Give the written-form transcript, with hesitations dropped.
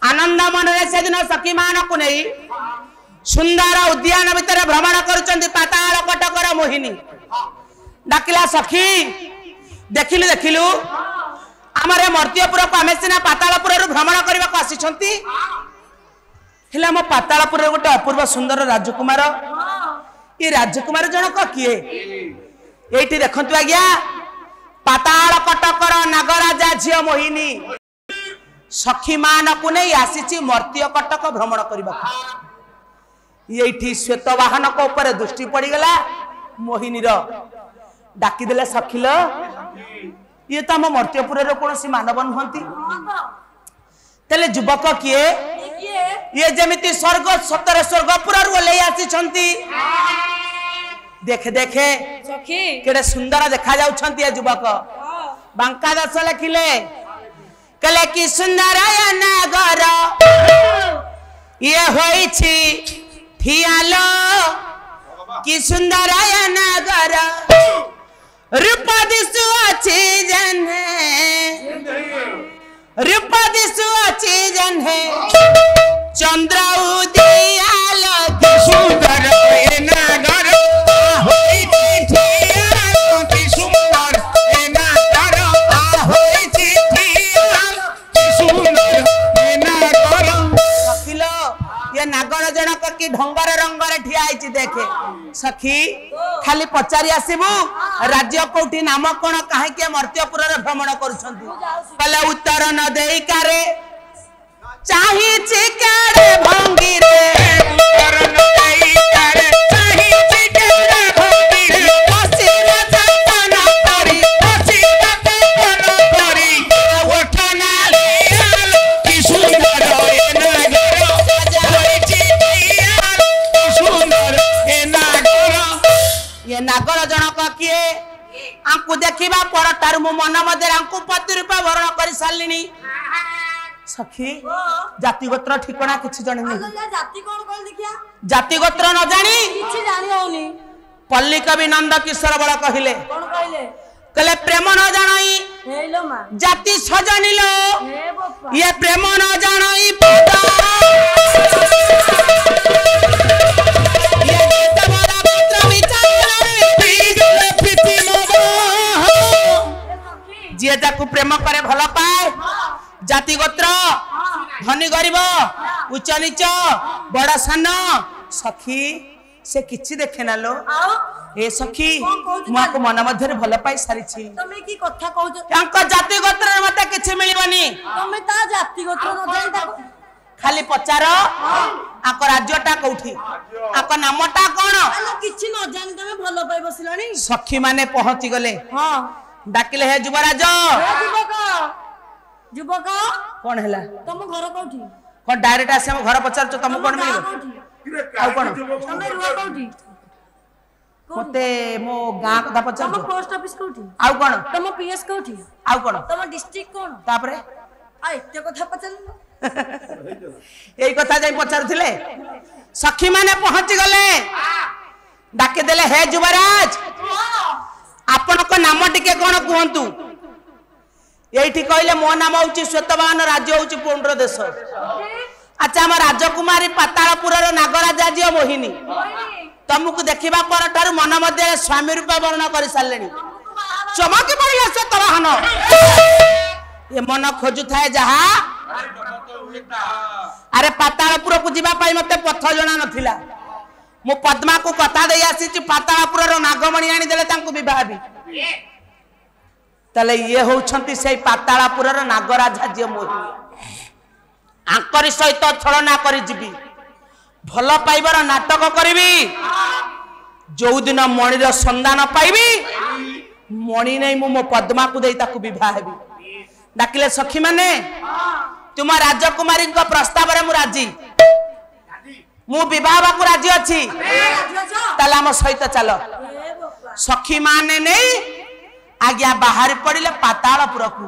आनंद मन से दिन सखी मान को नहीं सुंदर उद्यान भितर भ्रमण कर पाताल कटकर मोहिनी डाकिला सखी देखिलु देखिलु आमर मर्त्यपुर को आम सीना पातालपुर भ्रमण करने को आसी मो पातालपुर गोटे अपूर्व सुंदर राजकुमार ये राजकुमार जनक किए ये देखु आज्ञा पाताल कटकर नागराजा झील मोहिनी सखी मान को नहीं आसी मर्त्य कटक भ्रमण करने ये श्वेत वाहन को ऊपर दृष्टि पड़गला मोहिनीर डाकिदेले सखिल ये तो आम मर्त्यपुर कौन सी मानव नुहति तेले युवक किए ये जमिति स्वर्ग सतर स्वर्गपुर ले आसी देखे देखे केड़े सुंदर देखा जाउछंती ये युवक बांका दस लिखिले कले कि सुंदर नगर ये होई छी ठियालो कि सुंदर नगर रूप दिसु अछि जन्हे रूप दिसु अछि जन्हे चंद्र उदयाल कि सुंदर नगर होई छी ठियालो कि सुंदर नगर होई छी ठियालो कि सुंदर नगर सखिलो ये नागर जनक की ढंगर रंगर ठिया आइछि देखे सखी खाली पचारि आसीबू राज्य कोठी नाम कोन काहे के मर्त्यपुर रे भ्रमण करूछंती पले उत्तर न देई कारे चाहि छि केड़े भंगी रे उत्तर न देई कारे चाहि छि केड़े भंगी रे पसीना जतन करी पसीना जतन करी उठना लियाल कि सुंदर ए नगर होई छि ठियाल कि सुंदर ए नगर ये नागर जनक किए आंकु देखिबा परटार मो मन मध्य आंकु पति रूप भरण कर सालिनी सखी जाति गोत्र ठिकना किछि जणे नहीं जाति कोन कोन देखिया जाति गोत्र न जानी किछि जानि होनी पल्ली कवि नंद किशोर बड़ कहिले कोन कहले कले प्रेम न जानई हेलो मां जाति सजनिलो हे बापा ये प्रेम न जानई पदा ये गीत बड़ा पत्र विचार पीगले पिति मो जे ताकू प्रेम करे भल पाए जाति गोत्र धनी गरीब उच्च नीच बड़ा सान सखी से किछि देखे ना लो ए सखी मुको मन मध्य भल पाई सारी तमे की कथा कहू तांको जाति गोत्र मते किछि मिलिबनी तमे ता जाति गोत्र न जाई ता खाली पचार आको राज्यटा कोठी आको नामटा कोन किछि न जानि तमे भल पाई बसिलानी सखी माने पहुंची गले हां डाकिले हे युवराज युवक कोन हला तम घर कोठी कोन डायरेक्ट आसे हम घर पचार छ तम कोन मिलिबो आउ कोन तमे रुआ कोठी मते मो गां कथा पचार तम पोस्ट ऑफिस कोठी आउ कोन तम पीएस कोठी आउ कोन तम डिस्ट्रिक्ट कोन तापरे आ एते कथा पचार एई कथा जाई पचार थिले सखी माने पहुंची गले डाके देले हे युवराज आपण को नाम टिके कोन कहंतु एठी कहले मो नाम होची श्वेतवाहन राज्य होची पुंड्र देश अच्छा हम राजकुमारी पातालपुर नागराजा जी मोहिनी तुमको देखा पर ठार मन मध्य स्वामी रूप वर्ण कर सारे चमकी पड़ा श्वेतवाहन ये मन खोजु थाए जहा अरे पातालपुर को जीवाई मत पथ जना नाला मु पद्मा को कथा दे आसी पातालपुर नागमणि आनीदे बह तले ये होउछंती से पातालपुर नागराजा जी मोहिनी आंकरी सहित छलना करी जीवी भल पाइबार नाटक करी जो दिन मणिर संधान पाइबी मणि नहीं मो पद्मा को दे ताकू विवाह हेबी डाकिले सखी माने तुम राजकुमारी प्रस्ताव रे मु राजी मु विवाह को राजी अछि ताला हम सहित चल सखी माने नहीं आज्ञा बाहर पड़े पातालपुर को